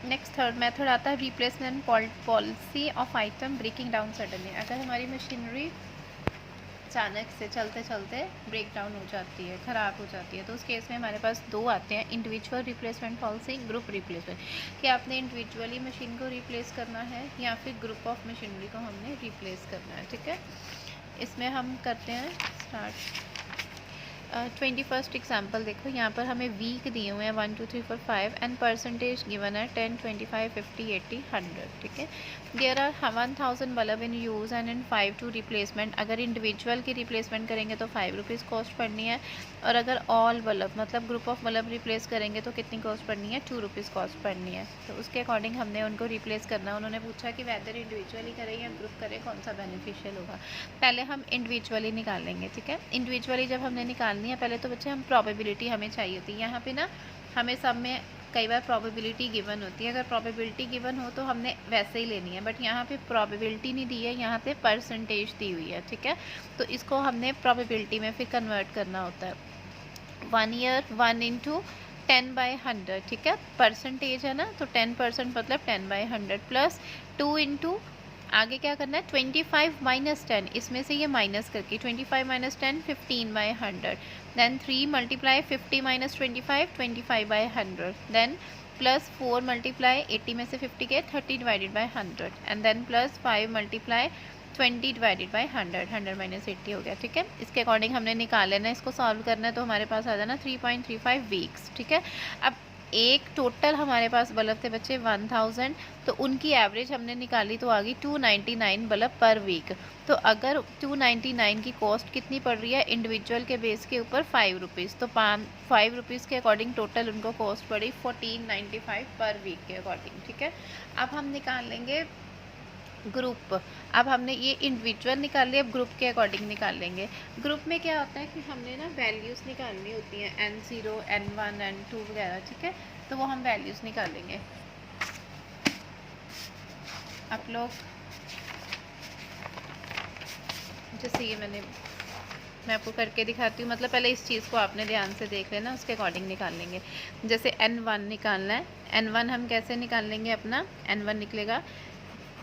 Next third method आता है replacement policy of item breaking down suddenly. अगर हमारी मशीनरी अचानक से चलते चलते ब्रेक डाउन हो जाती है, ख़राब हो जाती है, तो उस केस में हमारे पास दो आते हैं, individual replacement policy, group replacement. कि आपने इंडिविजुअली मशीन को रिप्लेस करना है या फिर ग्रुप ऑफ मशीनरी को हमने रिप्लेस करना है। ठीक है, इसमें हम करते हैं स्टार्ट। 21st एग्जाम्पल देखो, यहाँ पर हमें वीक दिए हुए हैं 1 2 3 4 5 एंड परसेंटेज गिवन है 10 25 50 80 100। ठीक है, there are 1000 bulb in use and in 5 to replacement. अगर इंडिविजुअल की रिप्लेसमेंट करेंगे तो 5 रुपीज़ कॉस्ट पड़नी है, और अगर ऑल बल्ब मतलब ग्रुप ऑफ बल्ब रिप्लेस करेंगे तो कितनी कॉस्ट पड़नी है, 2 रुपीज़ कॉस्ट पड़नी है। तो उसके अकॉर्डिंग हमने उनको रिप्लेस करना है। उन्होंने पूछा कि वेदर इंडिविजुअली करें या ग्रुप करें, कौन सा बेनिफिशियल होगा। पहले हम इंडिविजुअली निकालेंगे। ठीक है, इंडिविजुअली जब हमने निकालनी है पहले तो बच्चे हम प्रोबेबिलिटी हमें चाहिए होती है। यहाँ पे ना हमें सब में कई बार प्रोबेबिलिटी गिवन होती है, अगर प्रोबेबिलिटी गिवन हो तो हमने वैसे ही लेनी है, बट यहाँ पे प्रोबेबिलिटी नहीं दी है, यहाँ पे परसेंटेज दी हुई है। ठीक है, तो इसको हमने प्रोबेबिलिटी में फिर कन्वर्ट करना होता है। 1 ईयर 1 इंटू 10/100। ठीक है, परसेंटेज है ना, तो 10% मतलब 10/100 प्लस 2 इंटू आगे क्या करना है 25 माइनस 10, इसमें से ये माइनस करके 25 minus 10 15/100। Then 3 multiply 50 minus 25 25/100। Then plus 4 multiply 80 में से 50 के 30 divided by 100। And then plus 5 multiply 20 divided by 100, 100 minus 80 हो गया। ठीक है, इसके अकॉर्डिंग हमने निकाल लेना है, इसको सॉल्व करना है, तो हमारे पास आ जाना 3.35 वीक्स। ठीक है, अब एक टोटल हमारे पास बल्ब थे बच्चे 1000, तो उनकी एवरेज हमने निकाली तो आ गई 299 बल्ब पर वीक। तो अगर 299 की कॉस्ट कितनी पड़ रही है इंडिविजुअल के बेस के ऊपर 5 रुपीज़, तो 5 रुपीज़ के अकॉर्डिंग टोटल उनको कॉस्ट पड़ी 1495 पर वीक के अकॉर्डिंग। ठीक है, अब हम निकाल लेंगे ग्रुप। अब हमने ये इंडिविजुअल निकाल लिया, अब ग्रुप के अकॉर्डिंग निकाल लेंगे। ग्रुप में क्या होता है कि हमने ना वैल्यूज़ निकालनी होती हैं N0 N1 N2 वगैरह। ठीक है, तो वो हम वैल्यूज़ निकालेंगे। आप लोग जैसे ये मैं आपको करके दिखाती हूँ, मतलब पहले इस चीज़ को आपने ध्यान से देख लेना, उसके अकॉर्डिंग निकाल लेंगे। जैसे N1 निकालना है, N1 हम कैसे निकाल लेंगे, अपना N1 निकलेगा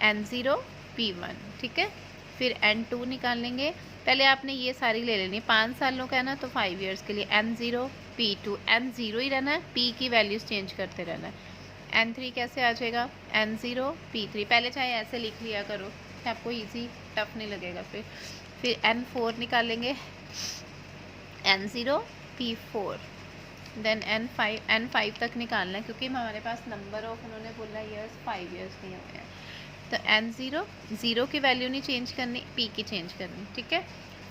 N0 P1। ठीक है, फिर N2 निकाल लेंगे। पहले आपने ये सारी ले लेनी, 5 सालों का है ना, तो 5 इयर्स के लिए N0 P2, N0 ही रहना है, P की वैल्यूज़ चेंज करते रहना है। N3 कैसे आ जाएगा N0 P3, पहले चाहे ऐसे लिख लिया करो, आपको ईजी टफ नहीं लगेगा। फिर N4 निकालेंगे N0 P4। देन N5 तक निकालना है, क्योंकि हमारे पास नंबर ऑफ उन्होंने बोला ईयर्स 5 ईयर्स दिए हुए हैं। तो N0 0 की वैल्यू नहीं चेंज करनी, P की चेंज करनी। ठीक है,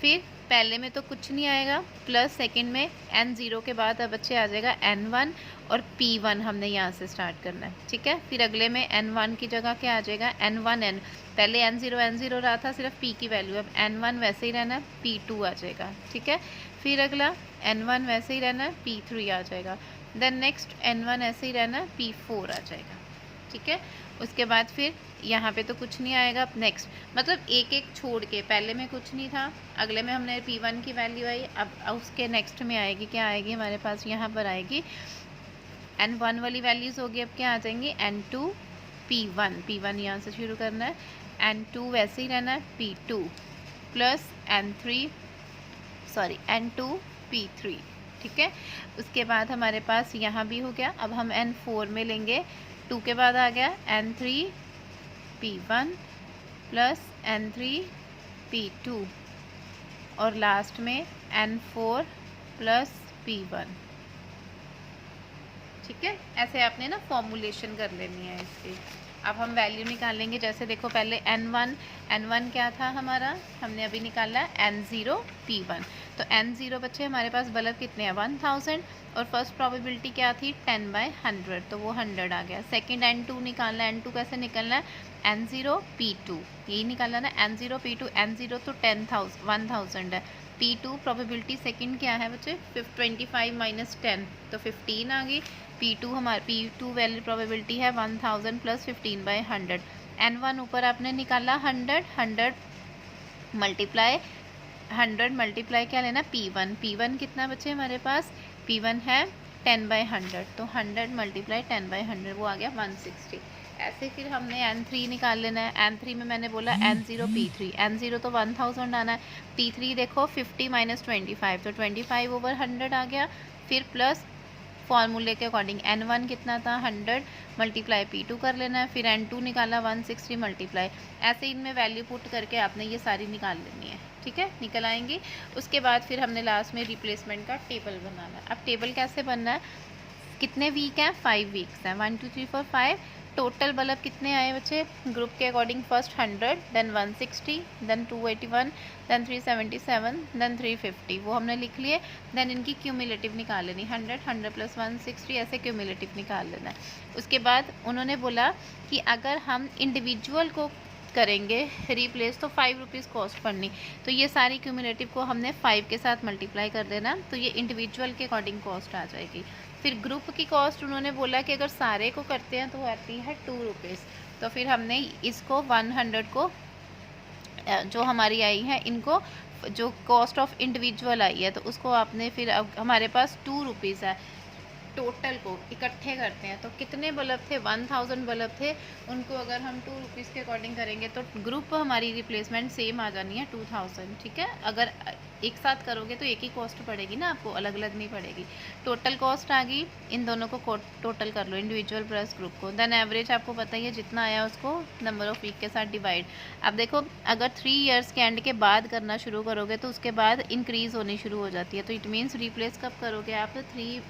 फिर पहले में तो कुछ नहीं आएगा, प्लस सेकंड में N0 के बाद अब बच्चे आ जाएगा N1 और P1 हमने यहाँ से स्टार्ट करना है। ठीक है, फिर अगले में N1 की जगह क्या आ जाएगा N1 पहले N0 रहा था, सिर्फ P की वैल्यू, अब N1 वैसे ही रहना, P2 आ जाएगा। ठीक है, फिर अगला N1 वैसे ही रहना, P3 आ जाएगा। देन नेक्स्ट N1 ऐसे ही रहना, P4 आ जाएगा। ठीक है, उसके बाद फिर यहाँ पे तो कुछ नहीं आएगा। नेक्स्ट मतलब एक एक छोड़ के, पहले में कुछ नहीं था, अगले में हमने P1 की वैल्यू आई, अब उसके नेक्स्ट में आएगी, क्या आएगी हमारे पास यहाँ पर आएगी N1 वाली वैल्यूज़ होगी। अब क्या आ जाएंगी N2 P1 यहाँ से शुरू करना है, N2 वैसे ही रहना है, P2 प्लस N2 P3। ठीक है, उसके बाद हमारे पास यहाँ भी हो गया। अब हम N4 में लेंगे, 2 के बाद आ गया N3 P1 plus N3 P2 और लास्ट में N4 प्लस P1। ठीक है, ऐसे आपने ना फॉर्मूलेशन कर लेनी है इसकी। अब हम वैल्यू निकालेंगे, जैसे देखो पहले N1 क्या था हमारा, हमने अभी निकाला है N0 P1। तो N0 बच्चे हमारे पास बल्ब कितने हैं 1000, और फर्स्ट प्रोबेबिलिटी क्या थी 10/100, तो वो 100 आ गया। सेकंड N2 निकालना है, N2 कैसे निकलना है N0 P2, यही निकालना ना N0 P2। N0 तो 1000 है, P2 प्रोबेबिलिटी सेकंड क्या है बच्चे 25 माइनस 10, तो 15 आ गई। P2 वैल्यू प्रोबेबिलिटी है 1000 प्लस 15/100। N1 ऊपर आपने निकाला 100 मल्टीप्लाई क्या लेना P1 कितना बच्चे हमारे पास P1 है 10/100, तो 100 मल्टीप्लाई 10/100 वो आ गया 160। ऐसे फिर हमने N3 निकाल लेना है। N3 में मैंने बोला N0 P3, N0 तो 1000 आना है, P3 देखो 50 माइनस 25 तो 25/100 आ गया। फिर प्लस फॉर्मूले के अकॉर्डिंग N1 कितना था 100 मल्टीप्लाई P2 कर लेना है। फिर N2 निकाला 160 मल्टीप्लाई, ऐसे इनमें वैल्यू पुट करके आपने ये सारी निकाल लेनी है, ठीक है, निकल आएंगी। उसके बाद फिर हमने लास्ट में रिप्लेसमेंट का टेबल बनाना है। अब टेबल कैसे बनना है, कितने वीक हैं, 5 वीक्स हैं, 1 2 3 4 5। टोटल बल्ब कितने आए बच्चे, ग्रुप के according first 100, then 160, then 281, then 377, then 350, वो हमने लिख लिए। देन इनकी क्यूमुलेटिव निकाल लेनी, 100 100 प्लस 160 ऐसे क्यूमुलेटिव निकाल लेना है। उसके बाद उन्होंने बोला कि अगर हम इंडिविजुअल को करेंगे रिप्लेस तो 5 रुपीज़ कॉस्ट पड़नी, तो ये सारी क्यूमुलेटिव को हमने 5 के साथ मल्टीप्लाई कर देना, तो ये इंडिविजुअल के अकॉर्डिंग कॉस्ट आ जाएगी। फिर ग्रुप की कॉस्ट उन्होंने बोला कि अगर सारे को करते हैं तो आती है 2 रुपीज़, तो फिर हमने इसको 100 को जो हमारी आई है इनको जो कॉस्ट ऑफ इंडिविजुअल आई है तो उसको आपने फिर अब हमारे पास 2 रुपीज़ है, टोटल को इकट्ठे करते हैं तो कितने बल्ब थे, 1000 बल्ब थे, उनको अगर हम 2 रुपीज़ के अकॉर्डिंग करेंगे तो ग्रुप हमारी रिप्लेसमेंट सेम आ जानी है 2000, ठीक है। अगर एक साथ करोगे तो एक ही कॉस्ट पड़ेगी ना आपको, अलग अलग नहीं पड़ेगी। टोटल कॉस्ट आ गई, इन दोनों को टोटल कर लो, इंडिविजुअल प्लस ग्रुप को। देन एवरेज आपको पता ही है जितना आया उसको नंबर ऑफ वीक के साथ डिवाइड। अब देखो अगर 3 इयर्स के एंड के बाद करना शुरू करोगे तो उसके बाद इंक्रीज़ होनी शुरू हो जाती है, तो इट मीन्स रिप्लेस कब करोगे आप, 3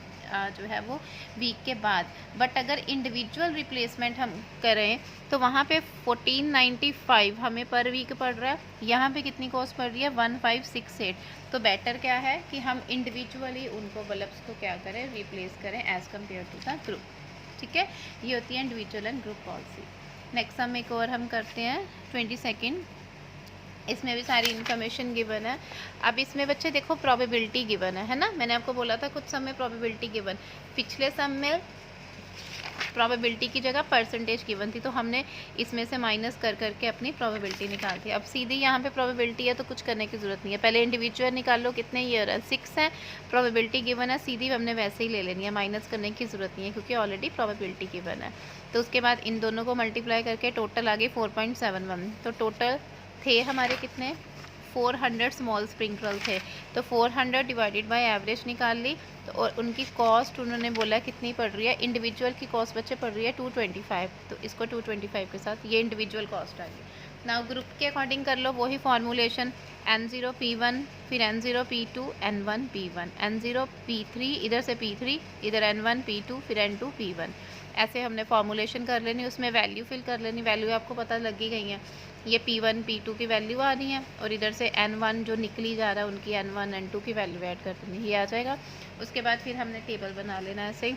जो है वो वीक के बाद। बट अगर इंडिविजुअल रिप्लेसमेंट हम करें तो वहाँ पे 1495 हमें पर वीक पड़ रहा है, यहाँ पे कितनी कॉस्ट पड़ रही है 1568। तो बेटर क्या है कि हम इंडिविजुअली उनको बल्ब्स को क्या करें, रिप्लेस करें as compare to the group, ठीक है। ये होती है individual and group policy. Next हम एक और हम करते हैं 22nd, इसमें भी सारी इन्फॉर्मेशन गिवन है। अब इसमें बच्चे देखो प्रोबेबिलिटी गिवन है ना, मैंने आपको बोला था कुछ सम में प्रोबेबिलिटी गिवन, पिछले सम में प्रोबेबिलिटी की जगह परसेंटेज गिवन थी, तो हमने इसमें से माइनस कर करके अपनी प्रोबेबिलिटी निकाल दी। अब सीधी यहाँ पे प्रोबेबिलिटी है तो कुछ करने की ज़रूरत नहीं है, पहले इंडिविजुअल निकाल लो, कितने ईयर है 6 है, प्रोबेबिलिटी गिवन है, सीधी हमने वैसे ही ले लेनी है, माइनस करने की ज़रूरत नहीं है क्योंकि ऑलरेडी प्रोबेबिलिटी गिवन है। तो उसके बाद इन दोनों को मल्टीप्लाई करके टोटल आ गई 4.71, तो टोटल थे हमारे कितने 400 स्मॉल स्प्रिंकल थे, तो 400 डिवाइडेड बाय एवरेज निकाल ली। तो और उनकी कॉस्ट उन्होंने बोला कितनी पड़ रही है, इंडिविजुअल की कॉस्ट बच्चे पड़ रही है 225, तो इसको 225 के साथ ये इंडिविजुअल कॉस्ट आ गई। नाउ ग्रुप के अकॉर्डिंग कर लो वही फॉर्मूलेशन, N0 P1, फिर N0 P2, N1 P1, N0 P3, इधर से P3, इधर N1 P2, फिर N2 P1, ऐसे हमने फॉर्मूलेशन कर लेनी, उसमें वैल्यू फिल कर लेनी, वैल्यू आपको पता लग ही गई है, ये P1 P2 की वैल्यू आ रही है और इधर से N1 जो निकली जा रहा है उनकी N1 N2 की वैल्यू ऐड कर देनी, ये आ जाएगा। उसके बाद फिर हमने टेबल बना लेना ऐसे ही,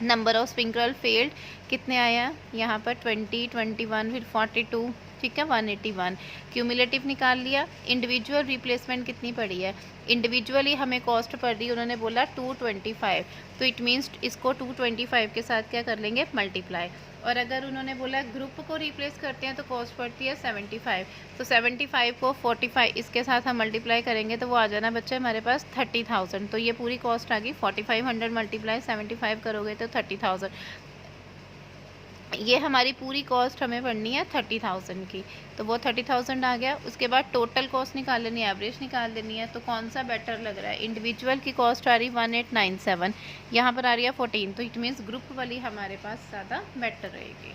नंबर ऑफ स्प्रिंकल फेल्ड कितने आया यहाँ पर 20, 21, फिर 42, ठीक है 181, क्यूमुलेटिव निकाल लिया। इंडिविजुअल रिप्लेसमेंट कितनी पड़ी है, इंडिविजुअली हमें कॉस्ट पड़ रही है उन्होंने बोला 225, तो इट मीन्स इसको 225 के साथ क्या कर लेंगे मल्टीप्लाई। और अगर उन्होंने बोला ग्रुप को रिप्लेस करते हैं तो कॉस्ट पड़ती है 75, तो 75 को 45 इसके साथ हम मल्टीप्लाई करेंगे तो वो आ जाना बच्चे हमारे पास 30,000, तो ये पूरी कॉस्ट आ गई 4500 मल्टीप्लाई 75 करोगे तो 30,000, ये हमारी पूरी कॉस्ट हमें पड़नी है 30,000 की, तो वो 30,000 आ गया। उसके बाद टोटल कॉस्ट निकाल लेनी है, एवरेज निकाल लेनी है, तो कौन सा बेटर लग रहा है, इंडिविजुअल की कॉस्ट आ रही 1897, यहाँ पर आ रही है 14, तो इट मीन्स ग्रुप वाली हमारे पास ज़्यादा बेटर रहेगी।